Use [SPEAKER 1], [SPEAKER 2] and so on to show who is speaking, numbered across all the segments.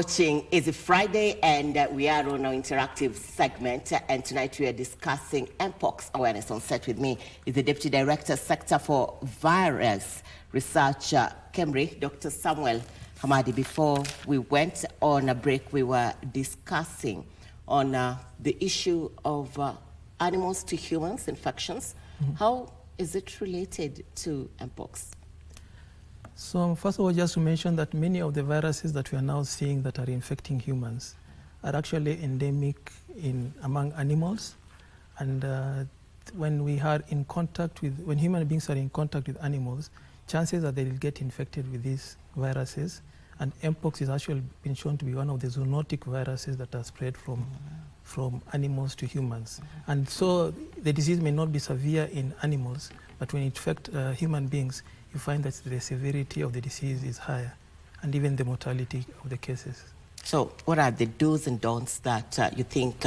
[SPEAKER 1] Watching is a Friday, and we are on our interactive segment, and tonight we are discussing Mpox awareness. On set with me is the Deputy Director, Sector for Virus Research, KBC, Dr. Samoel Khamadi. Before we went on a break, we were discussing on the issue of animals to humans infections. How is it related to Mpox?
[SPEAKER 2] So first of all, just to mention that many of the viruses that we are now seeing that are infecting humans are actually endemic among animals. And when human beings are in contact with animals, chances are they will get infected with these viruses. And Mpox has actually been shown to be one of the zoonotic viruses that are spread from animals to humans. And so the disease may not be severe in animals, but when it affects human beings, you find that the severity of the disease is higher, and even the mortality of the cases. So
[SPEAKER 1] what are the do's and don'ts that you think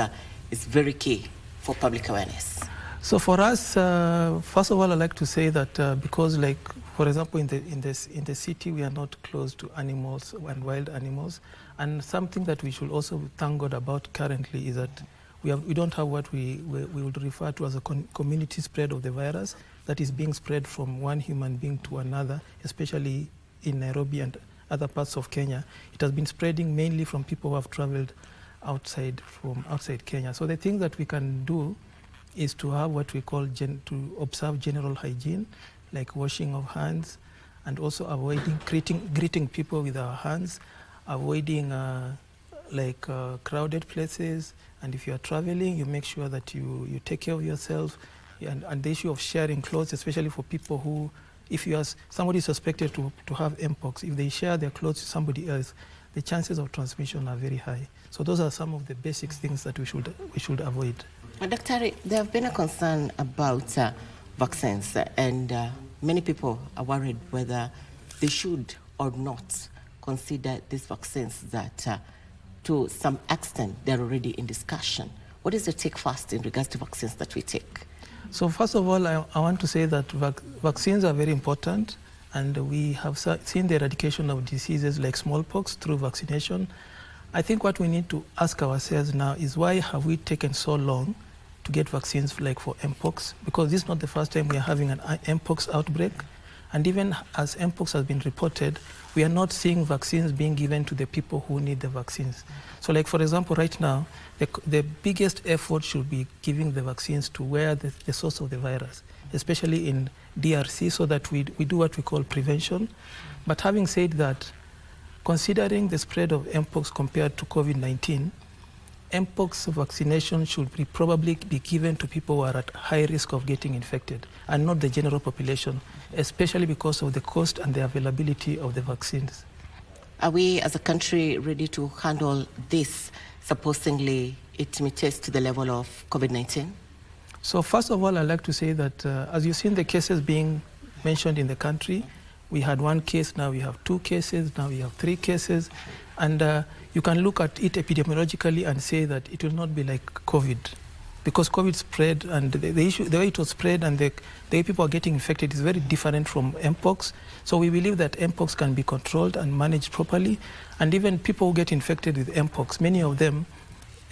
[SPEAKER 1] is very key for public awareness?
[SPEAKER 2] So for us, first of all, I'd like to say that because, like, for example, in the city, we are not close to animals and wild animals. And something that we should also thank God about currently is that we don't have what we would refer to as a community spread of the virus that is being spread from one human being to another, especially in Nairobi and other parts of Kenya. It has been spreading mainly from people who have traveled outside Kenya. So the thing that we can do is to have what we call to observe general hygiene, like washing of hands, and also avoiding greeting people with our hands, avoiding crowded places. And if you are traveling, you make sure that you take care of yourself. And the issue of sharing clothes, especially for people who, if somebody is suspected to have Mpox, if they share their clothes with somebody else, the chances of transmission are very high. So those are some of the basic things that we should avoid.
[SPEAKER 1] Dr. There have been a concern about vaccines, and many people are worried whether they should or not consider these vaccines that to some extent they're already in discussion. What is the take first in regards to vaccines that we take?
[SPEAKER 2] So first of all, I want to say that vaccines are very important, and we have seen the eradication of diseases like smallpox through vaccination. I think what we need to ask ourselves now is, why have we taken so long to get vaccines like for Mpox? Because this is not the first time we are having an Mpox outbreak. And even as Mpox has been reported, we are not seeing vaccines being given to the people who need the vaccines. So like, for example, right now, the biggest effort should be giving the vaccines to where the source of the virus, especially in DRC, so that we do what we call prevention. But having said that, considering the spread of Mpox compared to COVID-19, Mpox vaccination should probably be given to people who are at high risk of getting infected, and not the general population, especially because of the cost and the availability of the vaccines.
[SPEAKER 1] Are we as a country ready to handle this, supposedly it mutates to the level of COVID-19?
[SPEAKER 2] So first of all, I'd like to say that as you've seen the cases being mentioned in the country, we had one case, now we have 2 cases, now we have 3 cases. And you can look at it epidemiologically and say that it will not be like COVID, because COVID spread, and the way it was spread and the way people are getting infected is very different from Mpox. So we believe that Mpox can be controlled and managed properly. And even people who get infected with Mpox, many of them,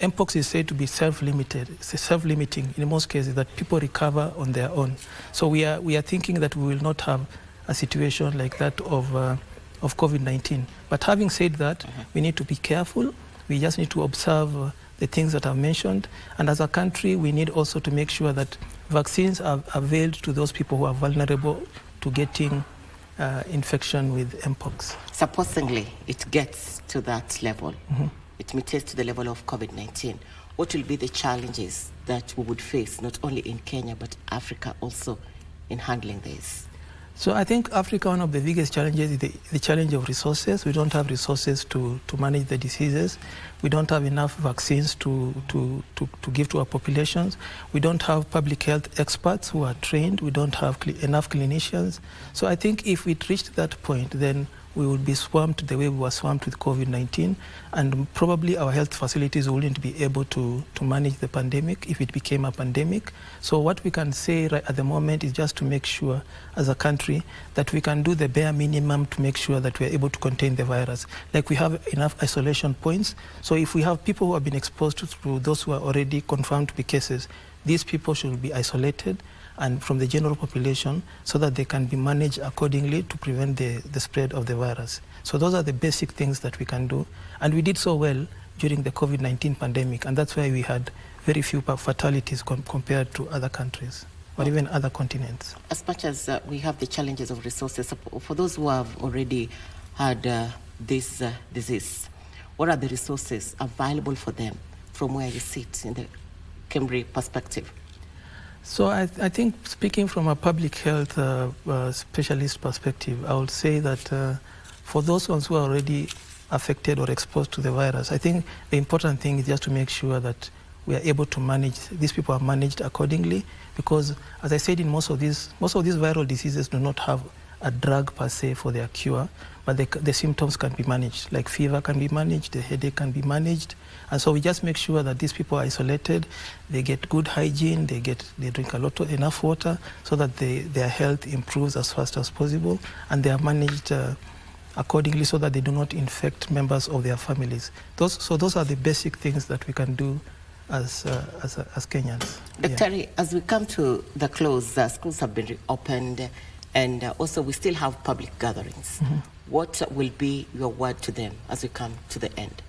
[SPEAKER 2] Mpox is said to be self-limiting in most cases, that people recover on their own. So we are thinking that we will not have a situation like that of COVID-19. But having said that, we need to be careful. We just need to observe the things that I've mentioned. And as a country, we need also to make sure that vaccines are availed to those people who are vulnerable to getting infection with Mpox.
[SPEAKER 1] Supposedly, it gets to that level. It mutates to the level of COVID-19. What will be the challenges that we would face, not only in Kenya, but Africa also, in handling this?
[SPEAKER 2] So I think Africa, one of the biggest challenges is the challenge of resources. We don't have resources to manage the diseases. We don't have enough vaccines to give to our populations. We don't have public health experts who are trained. We don't have enough clinicians. So I think if we reach that point, then we would be swamped the way we were swamped with COVID-19, and probably our health facilities wouldn't be able to manage the pandemic if it became a pandemic. So what we can say right at the moment is just to make sure as a country that we can do the bare minimum to make sure that we are able to contain the virus. Like we have enough isolation points. So if we have people who have been exposed to those who are already confirmed to be cases, these people should be isolated and from the general population so that they can be managed accordingly to prevent the spread of the virus. So those are the basic things that we can do. And we did so well during the COVID-19 pandemic, and that's why we had very few fatalities compared to other countries or even other continents.
[SPEAKER 1] As much as we have the challenges of resources, for those who have already had this disease, what are the resources available for them from where you sit in the Khamadi perspective?
[SPEAKER 2] So I think speaking from a public health specialist perspective, I would say that for those ones who are already affected or exposed to the virus, I think the important thing is just to make sure that we are able to manage, these people are managed accordingly, because as I said, in most of these viral diseases do not have a drug per se for their cure, but the symptoms can be managed, like fever can be managed, the headache can be managed. And so we just make sure that these people are isolated, they get good hygiene, they drink enough water so that their health improves as fast as possible, and they are managed accordingly so that they do not infect members of their families. Those are the basic things that we can do as Kenyans.
[SPEAKER 1] Dr. Yeah. As we come to the close, schools have been reopened, and also we still have public gatherings. Mm-hmm. What will be your word to them as we come to the end?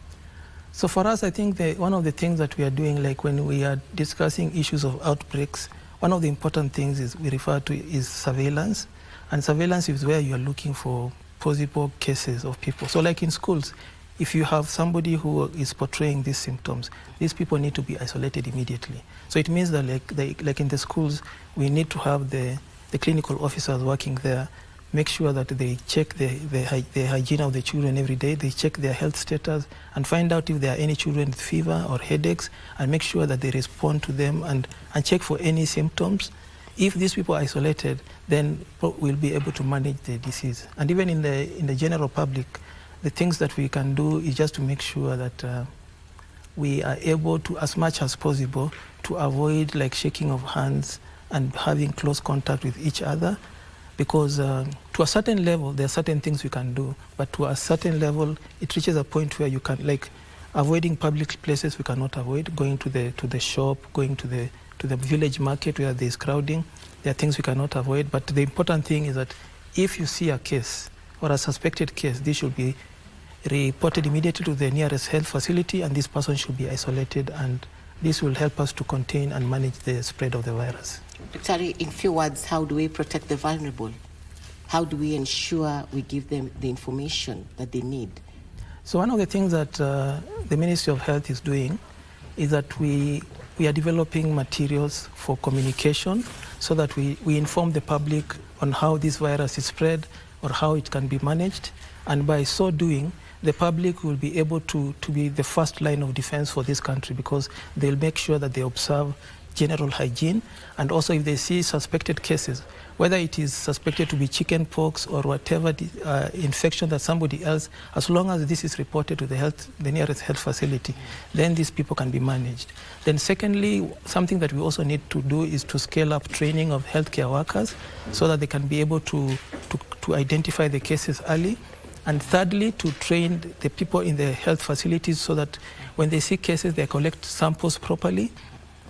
[SPEAKER 2] So for us, I think one of the things that we are doing, like when we are discussing issues of outbreaks, one of the important things we refer to is surveillance. And surveillance is where you are looking for possible cases of people. So like in schools, if you have somebody who is portraying these symptoms, these people need to be isolated immediately. So it means that like in the schools, we need to have the clinical officers working there, make sure that they check the hygiene of the children every day, they check their health status and find out if there are any children with fever or headaches, and make sure that they respond to them and check for any symptoms. If these people are isolated, then we'll be able to manage the disease. And even in the general public, the things that we can do is just to make sure that we are able to, as much as possible, to avoid like shaking of hands and having close contact with each other, because to a certain level, there are certain things we can do, but to a certain level, it reaches a point where you can, like, avoiding public places we cannot avoid, going to the shop, going to the village market where there's crowding. There are things we cannot avoid, but the important thing is that if you see a case or a suspected case, this should be reported immediately to the nearest health facility, and this person should be isolated, and this will help us to contain and manage the spread of the virus.
[SPEAKER 1] Dr. In few words, how do we protect the vulnerable? How do we ensure we give them the information that they need?
[SPEAKER 2] So one of the things that the Ministry of Health is doing is that we are developing materials for communication so that we inform the public on how this virus is spread or how it can be managed. And by so doing, the public will be able to be the first line of defense for this country, because they'll make sure that they observe general hygiene, and also if they see suspected cases, whether it is suspected to be chicken pox or whatever infection that somebody else, as long as this is reported to the nearest health facility, then these people can be managed. Then secondly, something that we also need to do is to scale up training of healthcare workers so that they can be able to identify the cases early. And thirdly, to train the people in the health facilities so that when they see cases, they collect samples properly,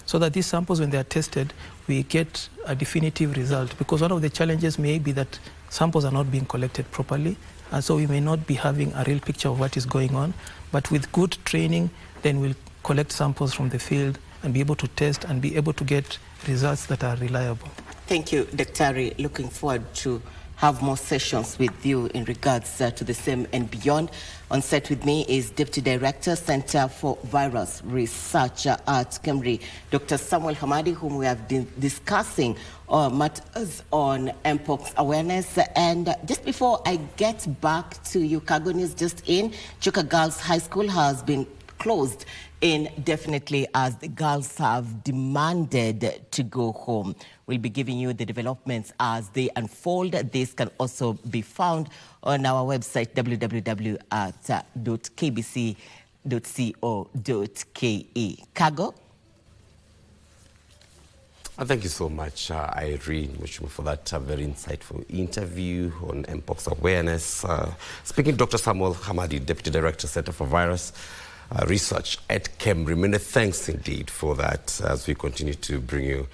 [SPEAKER 2] so that these samples, when they are tested, we get a definitive result. Because one of the challenges may be that samples are not being collected properly, and so we may not be having a real picture of what is going on. But with good training, then we'll collect samples from the field and be able to test and be able to get results that are reliable.
[SPEAKER 1] Thank you, Dr. Looking forward to have more sessions with you in regards to the same and beyond. On set with me is Deputy Director, Center for Virus Research at Khamadi, Dr. Samoel Khamadi, whom we have been discussing matters on Mpox awareness. And just before I get back to you, Cargo News just in, Chuka Girls High School has been closed indefinitely as the girls have demanded to go home. We'll be giving you the developments as they unfold. This can also be found on our website, www.kbc.co.ke. Cargo?
[SPEAKER 3] Thank you so much, Irene, for that very insightful interview on Mpox awareness. Speaking Dr. Samoel Khamadi, Deputy Director, Center for Virus Research at KEMRI. Many thanks indeed for that as we continue to bring you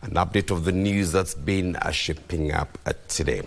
[SPEAKER 3] an update of the news that's been shaping up today.